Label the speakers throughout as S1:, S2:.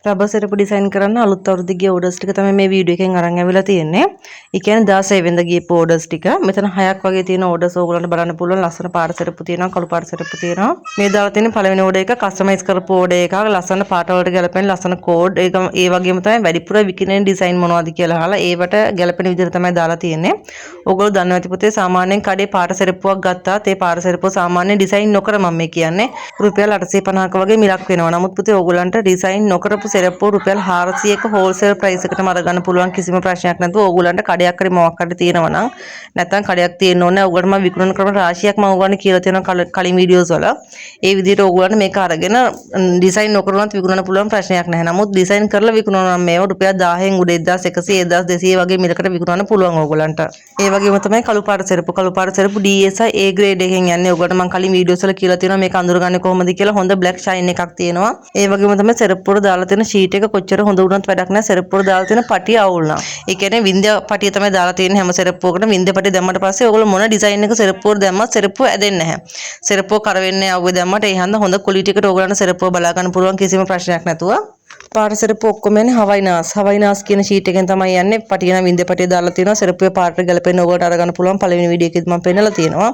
S1: Rubber සෙරප්පු design කරන්න අලුත් අවුරුද්දේ ගිය ඕඩර්ස් ටික තමයි මේ වීඩියෝ එකෙන් අරන් ඇවිල්ලා තියෙන්නේ. ඒ කියන්නේ 16 වෙනිදා ගියපු ඕඩර්ස් ටික. මෙතන 6ක් වගේ තියෙන ඕඩර්ස් ඕගොල්ලන්ට බලන්න පුළුවන්. ලස්සන පාට සෙරප්පු තියෙනවා, කළු පාට සෙරප්පු තියෙනවා. මේ දාලා තියෙන පළවෙනි ඕඩර් එක කස්ටමයිස් කරපු ඕඩර් එකක්. ලස්සන පාට වලට ගැලපෙන ලස්සන කෝඩ් ඒක ඒ වගේම තමයි වැඩිපුර විකිනෙන ඩිසයින් මොනවද කියලා අහලා ඒවට ගැලපෙන විදිහට තමයි දාලා තියෙන්නේ. ඕගොල්ලෝ දන්නවා ඇති පුතේ සාමාන්‍යයෙන් කඩේ පාට සෙරප්පුවක් ගත්තාත් ඒ පාට සෙරප්පුව සාමාන්‍ය ඩිසයින් නොකර මම මේ කියන්නේ රුපියල් 850ක වගේ මිලක් වෙනවා. නමුත් පුතේ ඕගොල්ලන්ට ඩිසයින් නොකරපු සෙරප්පුව රුපියල් 400ක හෝල්සේල් ප්‍රයිස් එකටම අරගන්න පුළුවන් කිසිම ප්‍රශ්නයක් නැතුව ඕගොල්ලන්ට කඩයක් හරි මොකක් හරි තියෙනවා නම් නැත්නම් කඩයක් තියෙන්න ඕනේ. ඕගොල්ලන්ට මම විකුණන ක්‍රම රාශියක් මම ඕගොල්ලන්ට කියලා තියෙනවා කලින් වීඩියෝස් වල. ඒ විදිහට ඕගොල්ලන්ට මේක අරගෙන ඩිසයින් නොකරුණත් විකුණන්න පුළුවන් ප්‍රශ්නයක් නැහැ. නමුත් ඩිසයින් කරලා විකුණනවා නම් මේව රුපියල් 1000න් උඩ 1100 1200 වගේ මිලකට විකුණන්න පුළුවන් ඕගොල්ලන්ට. ඒ වගේම තමයි කළු පාට සෙරප්පු DSI A grade එකෙන් යන්නේ. ඕගොල්ලන්ට මම කලින් වීඩියෝස් වල කියලා තියෙනවා මේක අඳුරගන්නේ කොහොමද කියලා. හොඳ බ්ලැක් ෂයින් එකක් තියෙනවා. ඒ වගේම තමයි සෙරප්පුවට දාලා තියෙන ෂීට් එක කොච්චර හොඳ වුණත් වැඩක් නැහැ. සෙරප්පුවට දාලා තියෙන පටිය අවුල් නම්. ඒ කියන්නේ වින්දේ පටිය තමයි දාලා තියෙන්නේ හැම සෙරප්පුවකටම. වින්දේ පටිය දැම්මට පස්සේ ඕගොල්ලෝ මොන ඩිසයින් එක සෙරප්පුවට දැම්මත් සෙරප්පුව ඇදෙන්නේ නැහැ. සෙරප්පුව කර වෙන්නේ අවුවේ දැම්මට ඒ හන්ද හොඳ ක්වොලිටි එකට ඕගොල්ලන්ට සෙරප්පුව බලා ගන්න පුළුවන් කිසිම ප්‍රශ්නයක් නැතුව. පාට සෙරප්පු ඔක්කොම යන්නේ හවයිනාස් කියන ෂීට් එකෙන් තමයි යන්නේ. පටිය නම් වින්දේ පටිය දාලා තියෙනවා. සෙරප්පුවේ පාටට ගැලපෙන්න ඕගොල්ලන්ට අරගන්න පුළුවන්. පළවෙනි වීඩියෝ එකේදී මම පෙන්නලා තියෙනවා.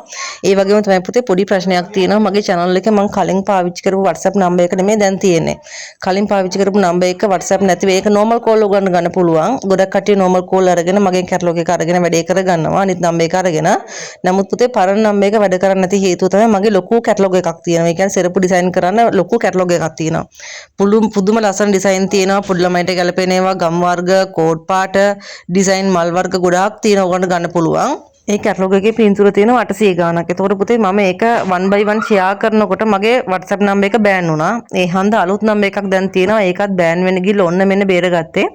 S1: ඒ වගේම තමයි පුතේ පොඩි ප්‍රශ්නයක් තියෙනවා. මගේ channel එකේ මම කලින් පාවිච්චි කරපු WhatsApp නම්බර් එක නෙමෙයි දැන් තියෙන්නේ. කලින් පාවිච්චි කරපු නම්බර් එක WhatsApp නැතිව ඒක normal call ඔයගොල්ලන්ට ගන්න පුළුවන්. ගොඩක් කට්ටිය normal call අරගෙන මගේ කැටලොග් එක අරගෙන වැඩේ කරගන්නවා. අනිත් නම්බර් එක අරගෙන. නමුත් පුතේ පරණ නම්බර් එක වැඩ කරන්නේ නැති හේතුව තමයි මගේ ලොකු කැටලොග් එකක් තියෙනවා. ඒ කියන්නේ සෙරප්පු ඩිසයින් කරන්න ලොකු කැටලොග් එකක් තියෙනවා. පුදුම ලස්සන ඩිසයින් තියෙනවා. පොඩි ළමයිට ගැලපෙන ඒවා ගම් වර්ග, කෝඩ් පාට, ඩිසයින් මල් වර්ග ගොඩාක් තියෙනවා. ඔයගොල්ලන්ට ගන්න පුළුවන්. ඒ කැටලොග් එකේ පින්තූර තියෙනවා 800 ගාණක්. එතකොට පුතේ මම ඒක 1 by 1 ෂෙයා කරනකොට මගේ WhatsApp නම්බර් එක බෑන් වුණා. ඒ හන්ද අලුත් නම්බර් එකක් දැන් තියෙනවා. ඒකත් බෑන් වෙන්න ගිහලා ඔන්න මෙන්න බේරගත්තේ.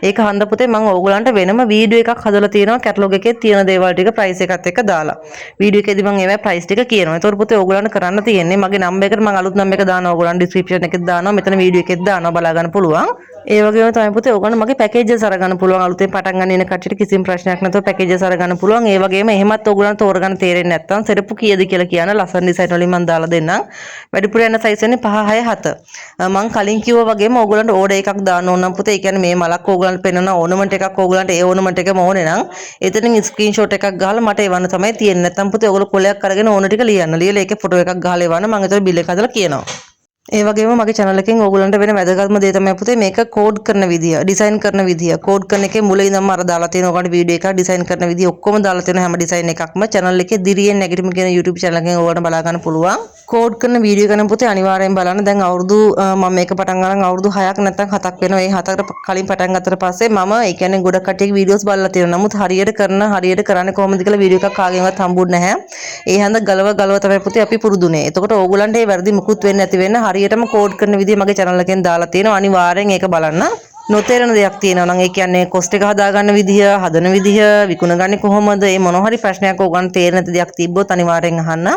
S1: ඒක හන්ද පුතේ මම ඕගොල්ලන්ට වෙනම වීඩියෝ එකක් හදලා තියෙනවා කැටලොග් එකේ තියෙන දේවල් ටික ප්‍රයිස් එකත් එක්ක දාලා. වීඩියෝ එකේදී මම ඒවයි ප්‍රයිස් ටික කියනවා. එතකොට පුතේ ඕගොල්ලන්ට කරන්න තියෙන්නේ මගේ නම්බර් එකට මම අලුත් නම්බර් එක දානවා. ඕගොල්ලන් ඩිස්ක්‍රිප්ෂන් එකෙත් දානවා. මෙතන වීඩියෝ එකෙත් දානවා බලා ගන්න පුළුවන්. ඒ වගේම තමයි පුතේ ඕගොල්ලෝ මගේ පැකේජස් අරගන්න පුළුවන්. අලුතෙන් පටන් ගන්න එන කට්ටියට කිසිම ප්‍රශ්නයක් නැතුව පැකේජස් අරගන්න පුළුවන්. ඒ වගේම එහෙමත් ඕගොල්ලන්ට තෝරගන්න තේරෙන්නේ නැත්නම් සෙරප්පු කීයද කියලා කියන ලස්සන ඩිසයින් වලින් මම දාලා දෙන්නම්. වැඩිපුර යන සයිස් වෙන්නේ 5 6 7. මම කලින් කිව්වා වගේම ඕගොල්ලන්ට ඕඩර් එකක් දාන්න ඕන නම් පුතේ ඒ කියන්නේ මේ මලක් ඕගොල්ලන්ට පෙන්නන ඕනමන්ට් එකක් ඕගොල්ලන්ට ඒ ඕනමන්ට් එකම ඕනේ නම් එතනින් ස්ක්‍රීන්ෂොට් එකක් ගහලා මට එවන්න තමයි තියෙන්නේ. නැත්නම් පුතේ ඕගොල්ලෝ කොලයක් අරගෙන ඕන ටික ලියන්න. ලියලා ඒකේ ෆොටෝ එකක් ගහලා එවන්න. මම ඒතර බිල් එක හදලා කියනවා. ඒ වගේම මගේ channel එකෙන් ඕගොල්ලන්ට වෙන වැදගත්ම දේ තමයි පුතේ මේක කෝඩ් කරන විදිය, ඩිසයින් කරන විදිය. කෝඩ් කරන එකේ මුල ඉඳන්ම අර දාලා තියෙන ඔයගොල්ලන්ට වීඩියෝ එකක් ඩිසයින් කරන විදිය ඔක්කොම දාලා තියෙන හැම ඩිසයින් එකක්ම channel එකේ දිරියෙන් නැගිටිම කියන YouTube channel එකෙන් ඕගොල්ලන්ට බලා ගන්න පුළුවන්. කෝඩ් කරන වීඩියෝ කරන පුතේ අනිවාර්යෙන් බලන්න. දැන් අවුරුදු මම මේක පටන් ගන්න අවුරුදු 6ක් නැත්නම් 7ක් වෙනවා. ඒ 7කට කලින් පටන් ගත්තට පස්සේ මම ඒ කියන්නේ ගොඩක් කට්ටියගේ වීඩියෝස් බලලා තියෙනවා. නමුත් හරියට කරන්නේ කොහොමද කියලා වීඩියෝ එකක් කාගෙන්වත් හම්බුන්නේ නැහැ. ඒ හන්ද ගලව තමයි පුතේ අපි පුරුදුනේ. එතකොට ඕගොල්ලන්ට මේ වැරදි මුකුත් වෙන්නේ නැති වෙන්න හරියටම කෝඩ් කරන විදිය මගේ channel එකෙන් දාලා තියෙනවා. අනිවාර්යෙන් ඒක බලන්න. නොතේරෙන දෙයක් තියෙනවා නම් ඒ කියන්නේ කොස්ට් එක හදාගන්න විදිය, හදන විදිය, විකුණගන්නේ කොහොමද, මේ මොන හරි ප්‍රශ්නයක් ඕගොල්ලන්ට තේරෙන දෙයක් තිබ්බොත් අනිවාර්යෙන් අහන්න.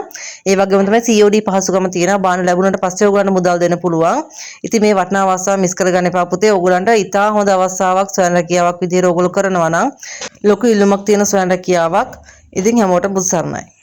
S1: ඒ වගේම තමයි COD පහසුකම තියෙනවා. බාන ලැබුණාට පස්සේ ඕගොල්ලන්ට මුදල් දෙන්න පුළුවන්. ඉතින් මේ වටිනා අවස්ථාව මිස් කරගන්න එපා පුතේ. ඕගොල්ලන්ට ඉතා හොඳ අවස්ථාවක් ස්වයං රැකියාවක් විදියට ඕගොල්ලෝ කරනවා නම් ලොකු ඉල්ලුමක් තියෙන ස්වයං රැකියාවක්. ඉතින් හැමෝටම බුදු සරණයි.